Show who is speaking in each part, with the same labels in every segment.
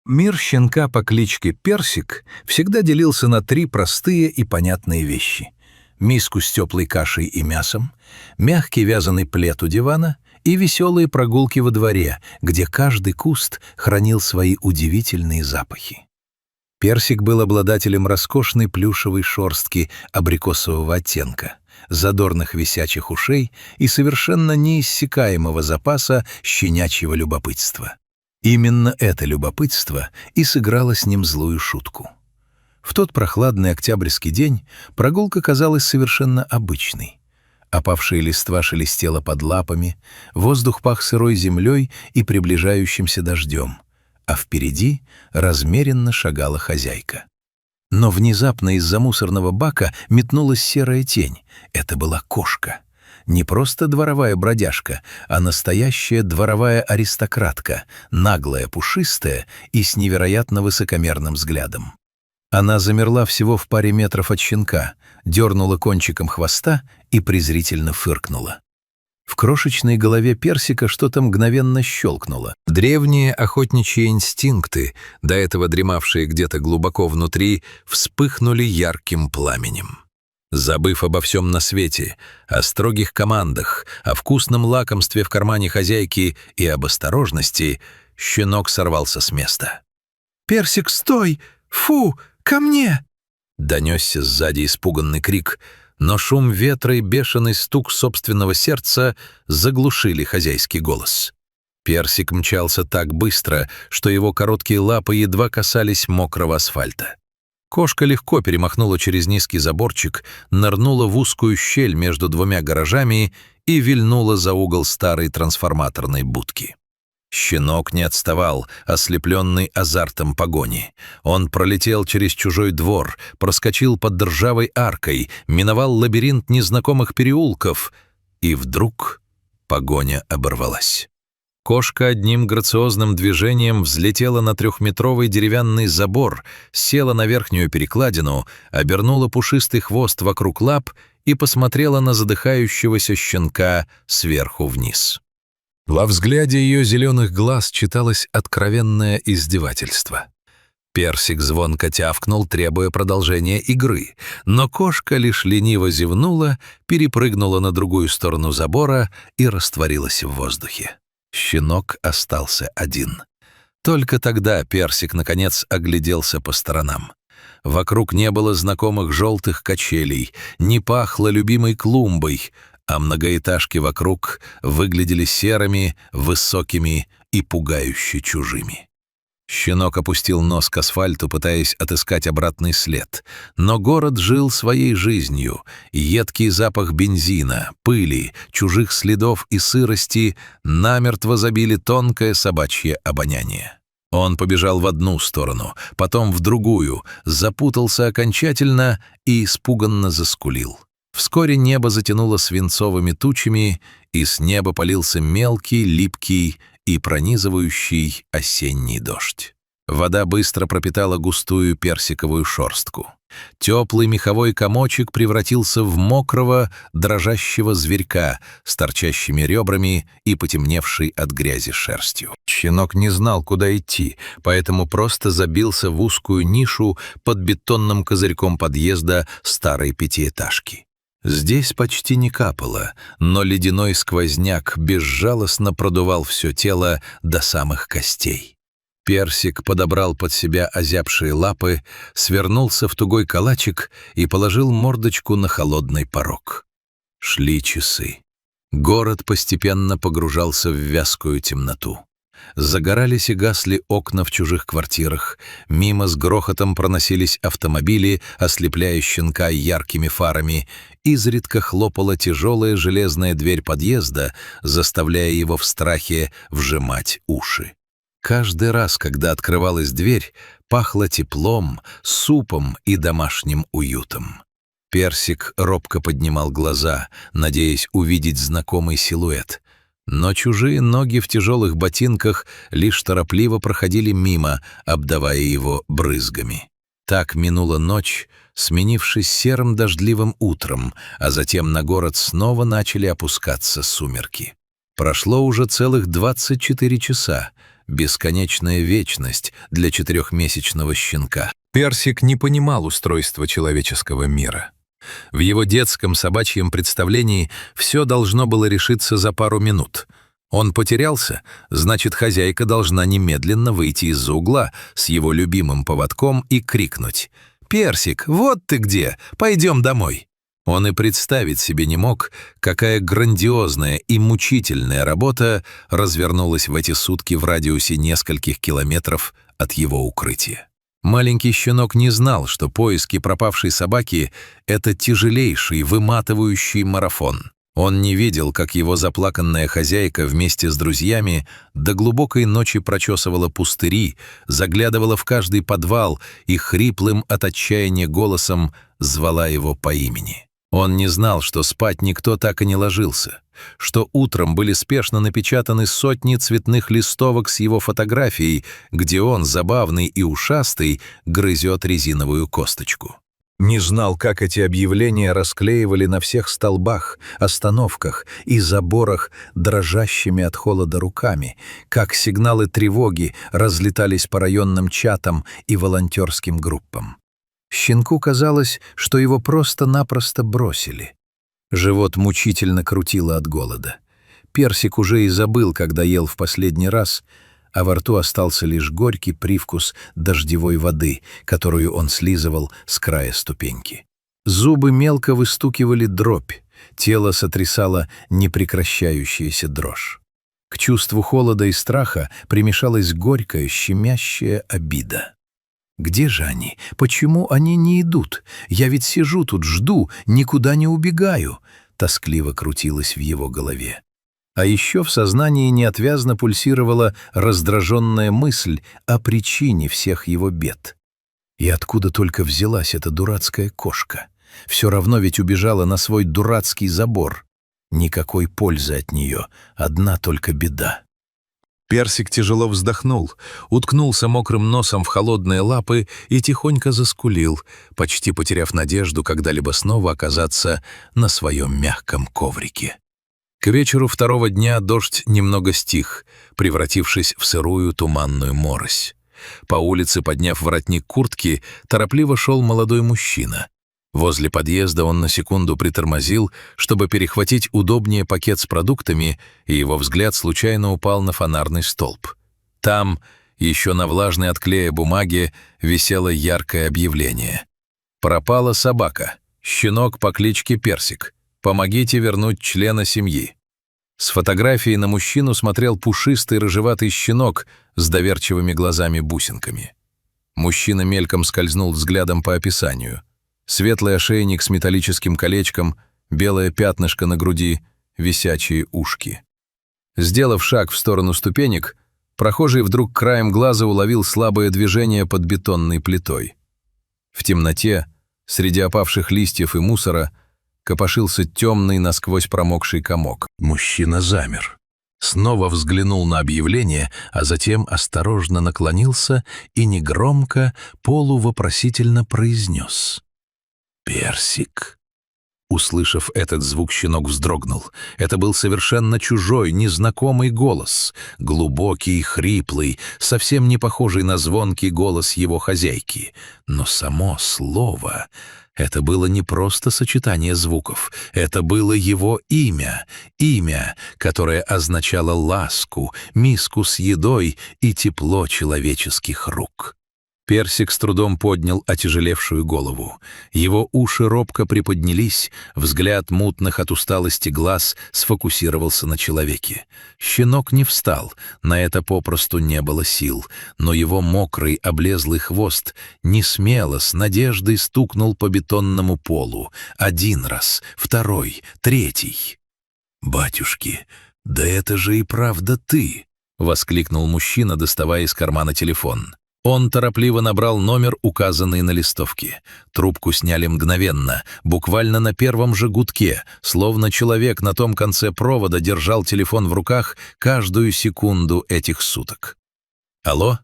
Speaker 1: Мир щенка по кличке Персик всегда делился на три простые и понятные вещи: миску с теплой кашей и мясом, мягкий вязаный плед у дивана и веселые прогулки во дворе, где каждый куст хранил свои удивительные запахи. Персик был обладателем роскошной плюшевой шерстки абрикосового оттенка, задорных висячих ушей и совершенно неиссякаемого запаса щенячьего любопытства. Именно это любопытство и сыграло с ним злую шутку. В тот прохладный октябрьский день прогулка казалась совершенно обычной. Опавшая листва шелестела под лапами, воздух пах сырой землей и приближающимся дождем, а впереди размеренно шагала хозяйка. Но внезапно из-за мусорного бака метнулась серая тень. Это была кошка. Не просто дворовая бродяжка, а настоящая дворовая аристократка, наглая, пушистая и с невероятно высокомерным взглядом. Она замерла всего в паре метров от щенка, дернула кончиком хвоста и презрительно фыркнула. В крошечной голове Персика что-то мгновенно щелкнуло. Древние охотничьи инстинкты, до этого дремавшие где-то глубоко внутри, вспыхнули ярким пламенем. Забыв обо всем на свете, о строгих командах, о вкусном лакомстве в кармане хозяйки и об осторожности, щенок сорвался с места. «Персик, стой! Фу! Ко мне!» Донесся сзади испуганный крик, но шум ветра и бешеный стук собственного сердца заглушили хозяйский голос. Персик мчался так быстро, что его короткие лапы едва касались мокрого асфальта. Кошка легко перемахнула через низкий заборчик, нырнула в узкую щель между двумя гаражами и вильнула за угол старой трансформаторной будки. Щенок не отставал, ослепленный азартом погони. Он пролетел через чужой двор, проскочил под ржавой аркой, миновал лабиринт незнакомых переулков, и вдруг погоня оборвалась. Кошка одним грациозным движением взлетела на 3-метровый деревянный забор, села на верхнюю перекладину, обернула пушистый хвост вокруг лап и посмотрела на задыхающегося щенка сверху вниз. Во взгляде ее зеленых глаз читалось откровенное издевательство. Персик звонко тявкнул, требуя продолжения игры, но кошка лишь лениво зевнула, перепрыгнула на другую сторону забора и растворилась в воздухе. Щенок остался один. Только тогда Персик, наконец, огляделся по сторонам. Вокруг не было знакомых желтых качелей, не пахло любимой клумбой, а многоэтажки вокруг выглядели серыми, высокими и пугающе чужими. Щенок опустил нос к асфальту, пытаясь отыскать обратный след. Но город жил своей жизнью. Едкий запах бензина, пыли, чужих следов и сырости намертво забили тонкое собачье обоняние. Он побежал в одну сторону, потом в другую, запутался окончательно и испуганно заскулил. Вскоре небо затянуло свинцовыми тучами, и с неба полился мелкий, липкий и пронизывающий осенний дождь. Вода быстро пропитала густую персиковую шерстку. Теплый меховой комочек превратился в мокрого, дрожащего зверька с торчащими ребрами и потемневшей от грязи шерстью. Щенок не знал, куда идти, поэтому просто забился в узкую нишу под бетонным козырьком подъезда старой пятиэтажки. Здесь почти не капало, но ледяной сквозняк безжалостно продувал все тело до самых костей. Персик подобрал под себя озябшие лапы, свернулся в тугой калачик и положил мордочку на холодный порог. Шли часы. Город постепенно погружался в вязкую темноту. Загорались и гасли окна в чужих квартирах, мимо с грохотом проносились автомобили, ослепляя щенка яркими фарами, изредка хлопала тяжелая железная дверь подъезда, заставляя его в страхе вжимать уши. Каждый раз, когда открывалась дверь, пахло теплом, супом и домашним уютом. Персик робко поднимал глаза, надеясь увидеть знакомый силуэт. Но чужие ноги в тяжелых ботинках лишь торопливо проходили мимо, обдавая его брызгами. Так минула ночь, сменившись серым дождливым утром, а затем на город снова начали опускаться сумерки. Прошло уже целых 24 часа. бесконечная вечность для 4-месячного щенка. Персик не понимал устройства человеческого мира. В его детском собачьем представлении все должно было решиться за пару минут. Он потерялся, значит, хозяйка должна немедленно выйти из-за угла с его любимым поводком и крикнуть: «Персик, вот ты где! Пойдем домой!» Он и представить себе не мог, какая грандиозная и мучительная работа развернулась в эти сутки в радиусе нескольких километров от его укрытия. Маленький щенок не знал, что поиски пропавшей собаки — это тяжелейший, выматывающий марафон. Он не видел, как его заплаканная хозяйка вместе с друзьями до глубокой ночи прочесывала пустыри, заглядывала в каждый подвал и хриплым от отчаяния голосом звала его по имени. Он не знал, что спать никто так и не ложился, что утром были спешно напечатаны сотни цветных листовок с его фотографией, где он, забавный и ушастый, грызет резиновую косточку. Не знал, как эти объявления расклеивали на всех столбах, остановках и заборах дрожащими от холода руками, как сигналы тревоги разлетались по районным чатам и волонтерским группам. Щенку казалось, что его просто-напросто бросили. Живот мучительно крутило от голода. Персик уже и забыл, когда ел в последний раз, а во рту остался лишь горький привкус дождевой воды, которую он слизывал с края ступеньки. Зубы мелко выстукивали дробь, тело сотрясало непрекращающаяся дрожь. К чувству холода и страха примешалась горькая, щемящая обида. «Где же они? Почему они не идут? Я ведь сижу тут, жду, никуда не убегаю», — тоскливо крутилось в его голове. А еще в сознании неотвязно пульсировала раздраженная мысль о причине всех его бед. И откуда только взялась эта дурацкая кошка? Все равно ведь убежала на свой дурацкий забор. Никакой пользы от нее, одна только беда. Персик тяжело вздохнул, уткнулся мокрым носом в холодные лапы и тихонько заскулил, почти потеряв надежду когда-либо снова оказаться на своем мягком коврике. К вечеру второго дня дождь немного стих, превратившись в сырую туманную морось. По улице, подняв воротник куртки, торопливо шел молодой мужчина. Возле подъезда он на секунду притормозил, чтобы перехватить удобнее пакет с продуктами, и его взгляд случайно упал на фонарный столб. Там, еще на влажной от клея бумаге, висело яркое объявление. «Пропала собака. Щенок по кличке Персик. Помогите вернуть члена семьи». С фотографией на мужчину смотрел пушистый рыжеватый щенок с доверчивыми глазами-бусинками. Мужчина мельком скользнул взглядом по описанию. Светлый ошейник с металлическим колечком, белое пятнышко на груди, висячие ушки. Сделав шаг в сторону ступенек, прохожий вдруг краем глаза уловил слабое движение под бетонной плитой. В темноте, среди опавших листьев и мусора, копошился темный, насквозь промокший комок. Мужчина замер. Снова взглянул на объявление, а затем осторожно наклонился и негромко, полувопросительно произнес: «Персик». Услышав этот звук, щенок вздрогнул. Это был совершенно чужой, незнакомый голос, глубокий, хриплый, совсем не похожий на звонкий голос его хозяйки. Но само слово — это было не просто сочетание звуков, это было его имя, которое означало ласку, миску с едой и тепло человеческих рук. Персик с трудом поднял отяжелевшую голову. Его уши робко приподнялись, взгляд мутных от усталости глаз сфокусировался на человеке. Щенок не встал, на это попросту не было сил, но его мокрый, облезлый хвост несмело, с надеждой стукнул по бетонному полу. Один раз, второй, третий. «Батюшки, да это же и правда ты!» — воскликнул мужчина, доставая из кармана телефон. Он торопливо набрал номер, указанный на листовке. Трубку сняли мгновенно, буквально на первом же гудке, словно человек на том конце провода держал телефон в руках каждую секунду этих суток. «Алло?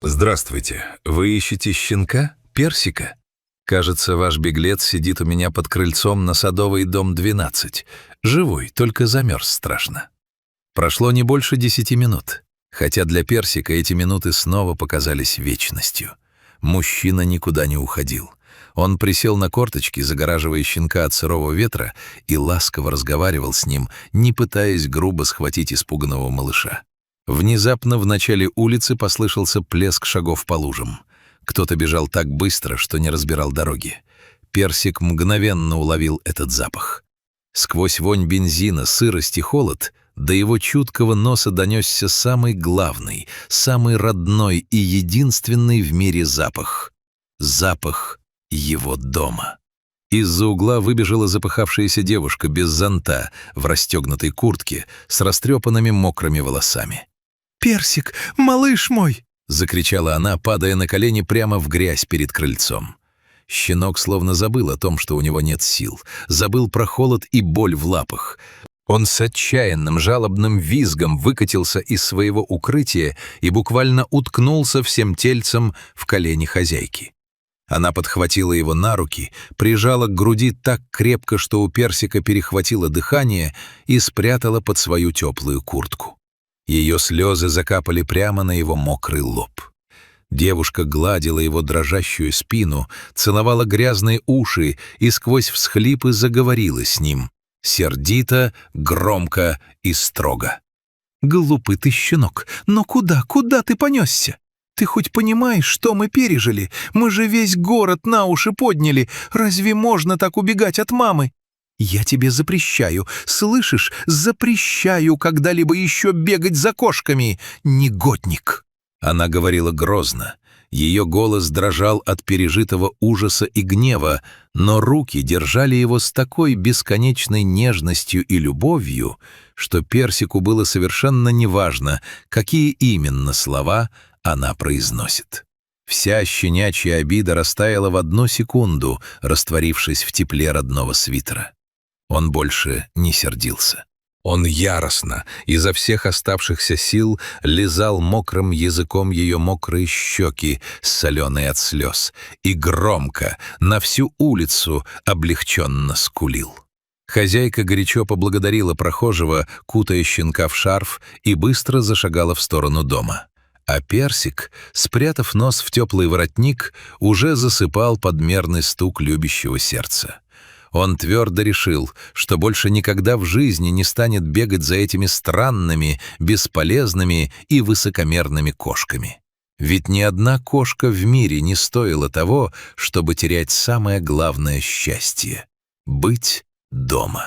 Speaker 1: Здравствуйте. Вы ищете щенка? Персика? Кажется, ваш беглец сидит у меня под крыльцом на Садовой, дом 12. Живой, только замерз страшно». Прошло не больше 10 минут. Хотя для Персика эти минуты снова показались вечностью. Мужчина никуда не уходил. Он присел на корточки, загораживая щенка от сырого ветра, и ласково разговаривал с ним, не пытаясь грубо схватить испуганного малыша. Внезапно в начале улицы послышался плеск шагов по лужам. Кто-то бежал так быстро, что не разбирал дороги. Персик мгновенно уловил этот запах. Сквозь вонь бензина, сырость и холод до его чуткого носа донесся самый главный, самый родной и единственный в мире запах. Запах его дома. Из-за угла выбежала запыхавшаяся девушка без зонта, в расстегнутой куртке, с растрепанными мокрыми волосами.
Speaker 2: «Персик, малыш мой!»
Speaker 1: — закричала она, падая на колени прямо в грязь перед крыльцом. Щенок словно забыл о том, что у него нет сил, забыл про холод и боль в лапах. Он с отчаянным жалобным визгом выкатился из своего укрытия и буквально уткнулся всем тельцем в колени хозяйки. Она подхватила его на руки, прижала к груди так крепко, что у Персика перехватило дыхание, и спрятала под свою теплую куртку. Ее слезы закапали прямо на его мокрый лоб. Девушка гладила его дрожащую спину, целовала грязные уши и сквозь всхлипы заговорила с ним. Сердито, громко и строго.
Speaker 2: «Глупый ты щенок, но куда ты понесся? Ты хоть понимаешь, что мы пережили? Мы же весь город на уши подняли. Разве можно так убегать от мамы? Я тебе запрещаю, слышишь, запрещаю когда-либо еще бегать за кошками, негодник!»
Speaker 1: Она говорила грозно. Ее голос дрожал от пережитого ужаса и гнева, но руки держали его с такой бесконечной нежностью и любовью, что Персику было совершенно неважно, какие именно слова она произносит. Вся щенячья обида растаяла в одну секунду, растворившись в тепле родного свитера. Он больше не сердился. Он яростно, изо всех оставшихся сил, лизал мокрым языком ее мокрые щеки, соленые от слез, и громко, на всю улицу, облегченно скулил. Хозяйка горячо поблагодарила прохожего, кутая щенка в шарф, и быстро зашагала в сторону дома. А Персик, спрятав нос в теплый воротник, уже засыпал под мерный стук любящего сердца. Он твердо решил, что больше никогда в жизни не станет бегать за этими странными, бесполезными и высокомерными кошками. Ведь ни одна кошка в мире не стоила того, чтобы терять самое главное счастье — быть дома.